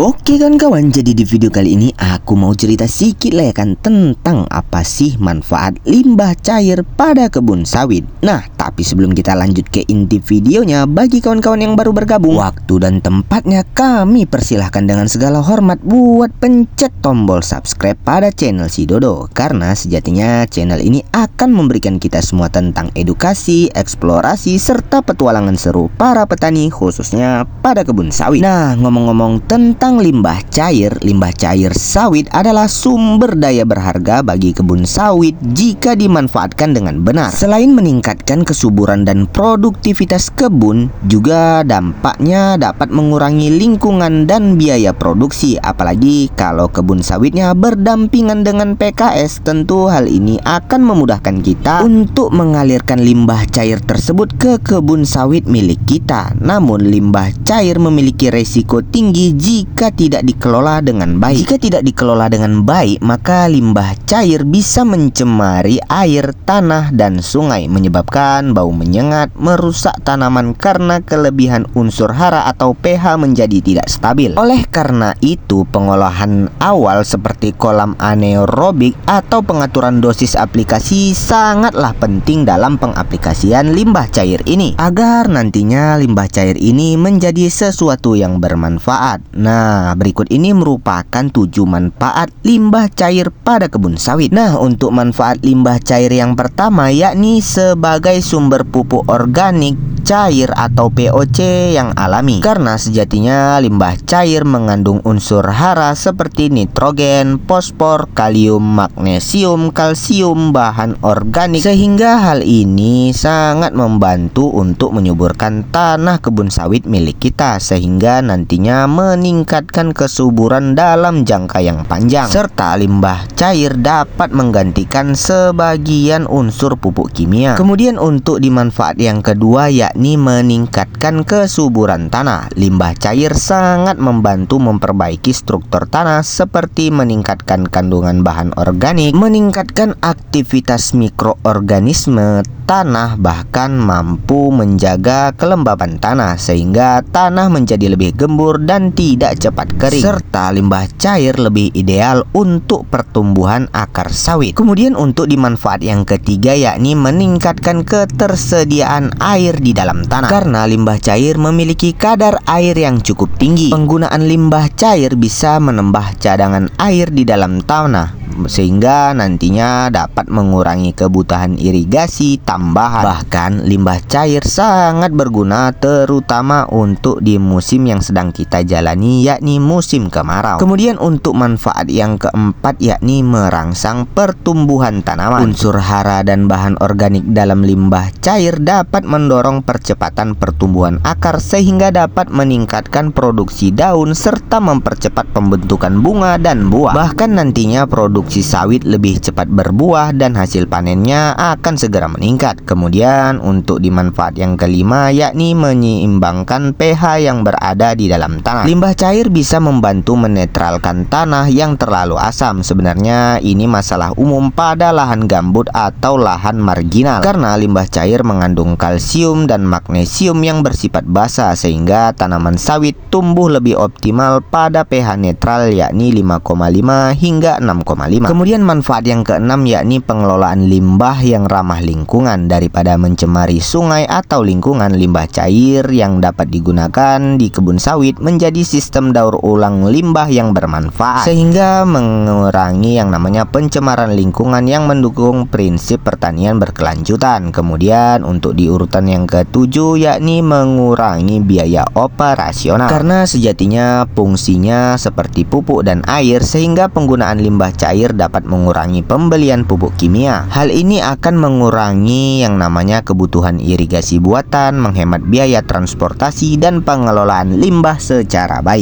Oke kawan-kawan, jadi di video kali ini aku mau cerita sedikit lah ya kan tentang apa sih manfaat limbah cair pada kebun sawit. Nah, tapi sebelum kita lanjut ke inti videonya, bagi kawan-kawan yang baru bergabung, waktu dan tempatnya kami persilahkan dengan segala hormat buat pencet tombol subscribe pada channel Si Dodo. Karena sejatinya channel ini akan memberikan kita semua tentang edukasi, eksplorasi, serta petualangan seru para petani khususnya pada kebun sawit. Nah, ngomong-ngomong tentang limbah cair sawit adalah sumber daya berharga bagi kebun sawit jika dimanfaatkan dengan benar. Selain meningkatkan kesuburan dan produktivitas kebun, juga dampaknya dapat mengurangi lingkungan dan biaya produksi. Apalagi kalau kebun sawitnya berdampingan dengan PKS, tentu hal ini akan memudahkan kita untuk mengalirkan limbah cair tersebut ke kebun sawit milik kita. Namun limbah cair memiliki resiko tinggi jika tidak dikelola dengan baik. Jika tidak dikelola dengan baik, maka limbah cair bisa mencemari air, tanah, dan sungai, menyebabkan bau menyengat, merusak tanaman karena kelebihan unsur hara atau pH menjadi tidak stabil. Oleh karena itu, pengolahan awal seperti kolam anaerobik atau pengaturan dosis aplikasi sangatlah penting dalam pengaplikasian limbah cair ini, agar nantinya limbah cair ini menjadi sesuatu yang bermanfaat. Nah, berikut ini merupakan 7 manfaat limbah cair pada kebun sawit. Nah, untuk manfaat limbah cair yang pertama yakni sebagai sumber pupuk organik cair atau POC yang alami. Karena sejatinya limbah cair mengandung unsur hara seperti nitrogen, fosfor, kalium, magnesium, kalsium, bahan organik, sehingga hal ini sangat membantu untuk menyuburkan tanah kebun sawit milik kita, sehingga nantinya meningkatkan kesuburan dalam jangka yang panjang. Serta limbah cair dapat menggantikan sebagian unsur pupuk kimia. Kemudian untuk dimanfaat yang kedua yakni meningkatkan kesuburan tanah. Limbah cair sangat membantu memperbaiki struktur tanah seperti meningkatkan kandungan bahan organik, meningkatkan aktivitas mikroorganisme tanah, bahkan mampu menjaga kelembaban tanah sehingga tanah menjadi lebih gembur dan tidak cepat kering. Serta limbah cair lebih ideal untuk pertumbuhan akar sawit. Kemudian untuk dimanfaat yang ketiga yakni meningkatkan ketersediaan air di dalam tanah. Karena limbah cair memiliki kadar air yang cukup tinggi, penggunaan limbah cair bisa menambah cadangan air di dalam tanah, sehingga nantinya dapat mengurangi kebutuhan irigasi tambahan. Bahkan limbah cair sangat berguna terutama untuk di musim yang sedang kita jalani yakni musim kemarau. Kemudian untuk manfaat yang keempat yakni merangsang pertumbuhan tanaman. Unsur hara dan bahan organik dalam limbah cair dapat mendorong percepatan pertumbuhan akar sehingga dapat meningkatkan produksi daun serta mempercepat pembentukan bunga dan buah. Bahkan nantinya produksi sawit lebih cepat berbuah dan hasil panennya akan segera meningkat. Kemudian untuk dimanfaat yang kelima yakni menyeimbangkan pH yang berada di dalam tanah. Limbah cair bisa membantu menetralkan tanah yang terlalu asam. Sebenarnya ini masalah umum pada lahan gambut atau lahan marginal, karena limbah cair mengandung kalsium dan magnesium yang bersifat basa sehingga tanaman sawit tumbuh lebih optimal pada pH netral yakni 5,5 hingga 6,5. Kemudian manfaat yang keenam yakni pengelolaan limbah yang ramah lingkungan. Daripada mencemari sungai atau lingkungan, limbah cair yang dapat digunakan di kebun sawit menjadi sistem daur ulang limbah yang bermanfaat, sehingga mengurangi yang namanya pencemaran lingkungan yang mendukung prinsip pertanian berkelanjutan. Kemudian untuk di urutan yang ketujuh yakni mengurangi biaya operasional, karena sejatinya fungsinya seperti pupuk dan air sehingga penggunaan limbah cair dapat mengurangi pembelian pupuk kimia. Hal ini akan mengurangi yang namanya kebutuhan irigasi buatan, menghemat biaya transportasi dan pengelolaan limbah secara baik.